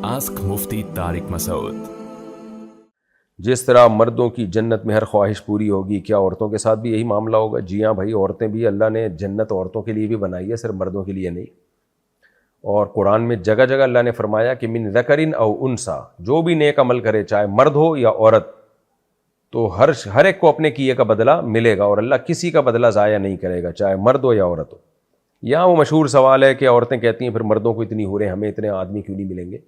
Ask मुफ्ती तारिक मसूद। जिस तरह मर्दों की जन्नत में हर ख्वाहिश पूरी होगी, क्या औरतों के साथ भी यही मामला होगा? जी हाँ भाई, औरतें भी, अल्लाह ने जन्नत औरतों के लिए भी बनाई है, सिर्फ मर्दों के लिए नहीं। और कुरान में जगह जगह अल्लाह ने फरमाया कि मिन ज़करिन औ उनसा, जो भी नेक अमल करे, चाहे मर्द हो या औरत, तो हर एक को अपने किए का बदला मिलेगा और अल्लाह किसी का बदला ज़ाया नहीं करेगा, चाहे मर्द हो या औरत हो। यहाँ वो मशहूर सवाल है कि औरतें कहती हैं फिर मर्दों को इतनी हो रहे, हमें इतने आदमी क्यों नहीं मिलेंगे?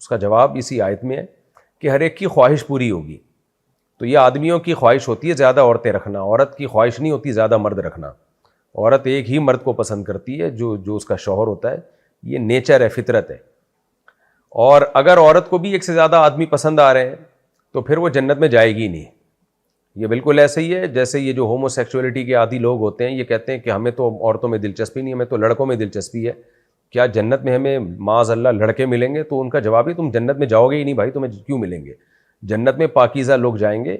उसका जवाब इसी आयत में है कि हर एक की ख्वाहिश पूरी होगी। तो ये आदमियों की ख्वाहिश होती है ज़्यादा औरतें रखना, औरत की ख्वाहिश नहीं होती ज़्यादा मर्द रखना। औरत एक ही मर्द को पसंद करती है जो उसका शौहर होता है, ये नेचर है, फितरत है। और अगर औरत को भी एक से ज़्यादा आदमी पसंद आ रहे हैं तो फिर वो जन्नत में जाएगी नहीं। ये बिल्कुल ऐसे ही है जैसे ये जो होमोसेक्सुअलिटी के आदी लोग होते हैं, ये कहते हैं कि हमें तो औरतों में दिलचस्पी नहीं, हमें तो लड़कों में दिलचस्पी है, क्या जन्नत में हमें माज़अल्लाह लड़के मिलेंगे? तो उनका जवाब है तुम जन्नत में जाओगे ही नहीं भाई, तुम्हें क्यों मिलेंगे? जन्नत में पाकीज़ा लोग जाएंगे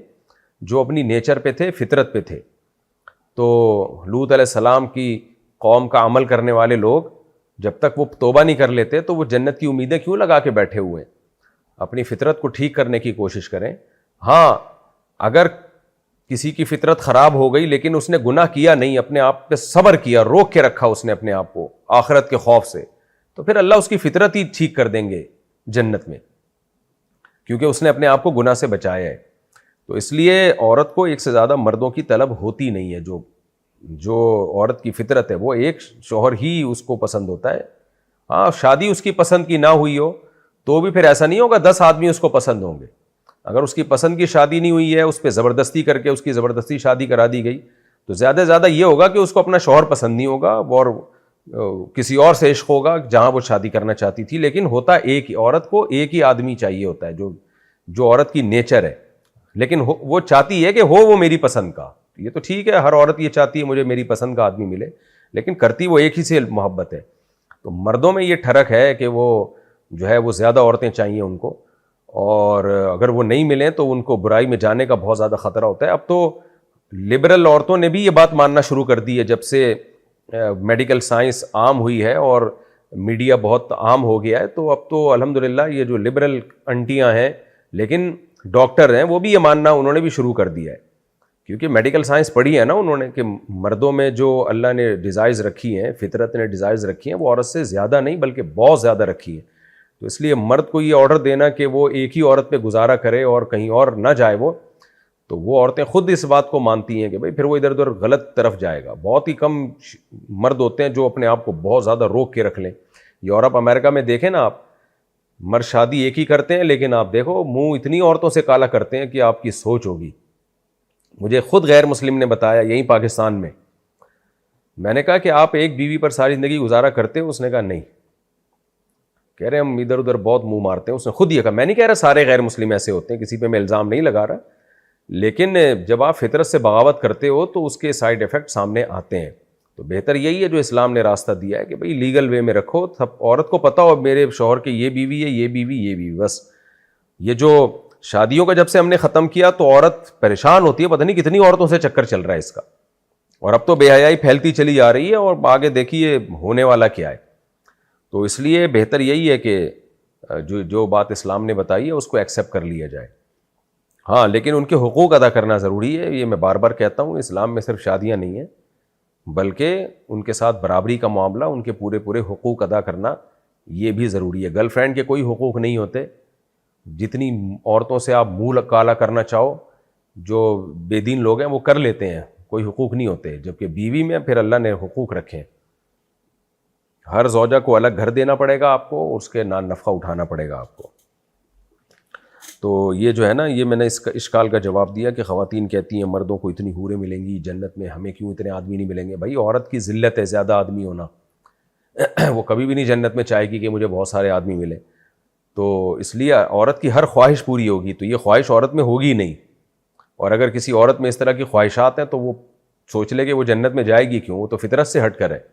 जो अपनी नेचर पे थे, फितरत पे थे। तो लूत अलैहिस्सलाम की कौम का अमल करने वाले लोग जब तक वो तौबा नहीं कर लेते तो वो जन्नत की उम्मीदें क्यों लगा के बैठे हुए हैं? अपनी फितरत को ठीक करने की कोशिश करें। हाँ, अगर किसी की फितरत ख़राब हो गई लेकिन उसने गुनाह किया नहीं, अपने आप पे सब्र किया, रोक के रखा उसने अपने आप को आखिरत के खौफ से, तो फिर अल्लाह उसकी फितरत ही ठीक कर देंगे जन्नत में, क्योंकि उसने अपने आप को गुनाह से बचाया है। तो इसलिए औरत को एक से ज़्यादा मर्दों की तलब होती नहीं है। जो औरत की फितरत है वो एक शौहर ही उसको पसंद होता है। हाँ, शादी उसकी पसंद की ना हुई हो तो भी फिर ऐसा नहीं होगा 10 आदमी उसको पसंद होंगे। अगर उसकी पसंद की शादी नहीं हुई है, उस पर ज़बरदस्ती करके उसकी ज़बरदस्ती शादी करा दी गई, तो ज़्यादा से ज़्यादा ये होगा कि उसको अपना शौहर पसंद नहीं होगा और किसी और से इश्क होगा जहाँ वो शादी करना चाहती थी। लेकिन होता एक ही, औरत को एक ही आदमी चाहिए होता है, जो औरत की नेचर है। लेकिन वो चाहती है कि वो मेरी पसंद का। ये तो ठीक है, हर औरत ये चाहती है मुझे मेरी पसंद का आदमी मिले, लेकिन करती वो एक ही से मोहब्बत है। तो मर्दों में ये ठरक है कि वो जो है वो ज़्यादा औरतें चाहिए उनको, और अगर वो नहीं मिलें तो उनको बुराई में जाने का बहुत ज़्यादा ख़तरा होता है। अब तो लिबरल औरतों ने भी ये बात मानना शुरू कर दी है जब से मेडिकल साइंस आम हुई है और मीडिया बहुत आम हो गया है। तो अब तो अल्हम्दुलिल्लाह ये जो लिबरल आंटियाँ हैं लेकिन डॉक्टर हैं, वो भी ये मानना उन्होंने भी शुरू कर दिया है, क्योंकि मेडिकल साइंस पढ़ी है ना उन्होंने कि मर्दों में जो अल्लाह ने डिज़ायर्स रखी हैं, फितरत ने डिज़ायर्स रखी हैं, वो औरत से ज़्यादा नहीं बल्कि बहुत ज़्यादा रखी है। तो इसलिए मर्द को ये ऑर्डर देना कि वो एक ही औरत पे गुजारा करे और कहीं और ना जाए तो वो औरतें खुद इस बात को मानती हैं कि भाई फिर वो इधर उधर गलत तरफ जाएगा। बहुत ही कम मर्द होते हैं जो अपने आप को बहुत ज़्यादा रोक के रख लें। यूरोप अमेरिका में देखें ना आप, मर्द शादी एक ही करते हैं लेकिन आप देखो मुंह इतनी औरतों से काला करते हैं कि आपकी सोच होगी। मुझे खुद गैर मुस्लिम ने बताया यहीं पाकिस्तान में, मैंने कहा कि आप एक बीवी पर सारी ज़िंदगी गुजारा करते हो? उसने कहा नहीं। कह रहे हम इधर उधर बहुत मुंह मारते हैं। उसने खुद ये कहा। मैं नहीं कह रहा सारे गैर मुस्लिम ऐसे होते हैं, किसी पे मैं इल्ज़ाम नहीं लगा रहा, लेकिन जब आप फितरत से बगावत करते हो तो उसके साइड इफ़ेक्ट सामने आते हैं। तो बेहतर यही है जो इस्लाम ने रास्ता दिया है कि भाई लीगल वे में रखो, सब औरत को पता हो मेरे शौहर के ये बीवी है, ये बीवी, ये बीवी। बस ये जो शादियों का जब से हमने ख़त्म किया तो औरत परेशान होती है, पता नहीं कितनी औरतों से चक्कर चल रहा है इसका, और अब तो बेहयाई फैलती चली जा रही है और आगे देखिए होने वाला क्या है। तो इसलिए बेहतर यही है कि जो बात इस्लाम ने बताई है उसको एक्सेप्ट कर लिया जाए। हाँ, लेकिन उनके हुकूक अदा करना ज़रूरी है। ये मैं बार बार कहता हूँ, इस्लाम में सिर्फ शादियाँ नहीं हैं बल्कि उनके साथ बराबरी का मामला, उनके पूरे पूरे हुकूक अदा करना ये भी ज़रूरी है। गर्लफ्रेंड के कोई हुकूक नहीं होते, जितनी औरतों से आप मुँह काला करना चाहो, जो बेदीन लोग हैं वो कर लेते हैं, कोई हुकूक नहीं होते। जबकि बीवी में फिर अल्लाह ने हुकूक रखे हैं। हर ज़ौजा को अलग घर देना पड़ेगा आपको, उसके नफ़ा उठाना पड़ेगा आपको। तो ये जो है ना, ये मैंने इसका इश्काल का जवाब दिया कि ख़वातीन कहती हैं मर्दों को इतनी हूरें मिलेंगी जन्नत में, हमें क्यों इतने आदमी नहीं मिलेंगे? भाई औरत की ज़िल्लत है ज़्यादा आदमी होना। वो कभी भी नहीं जन्नत में चाहेगी कि मुझे बहुत सारे आदमी मिले। तो इसलिए औरत की हर ख्वाहिश पूरी होगी, तो ये ख्वाहिश औरत में होगी नहीं। और अगर किसी औरत में इस तरह की ख्वाहिशात हैं तो वो सोच ले कि वो जन्नत में जाएगी क्यों, वो तो फितरत से हट कर है।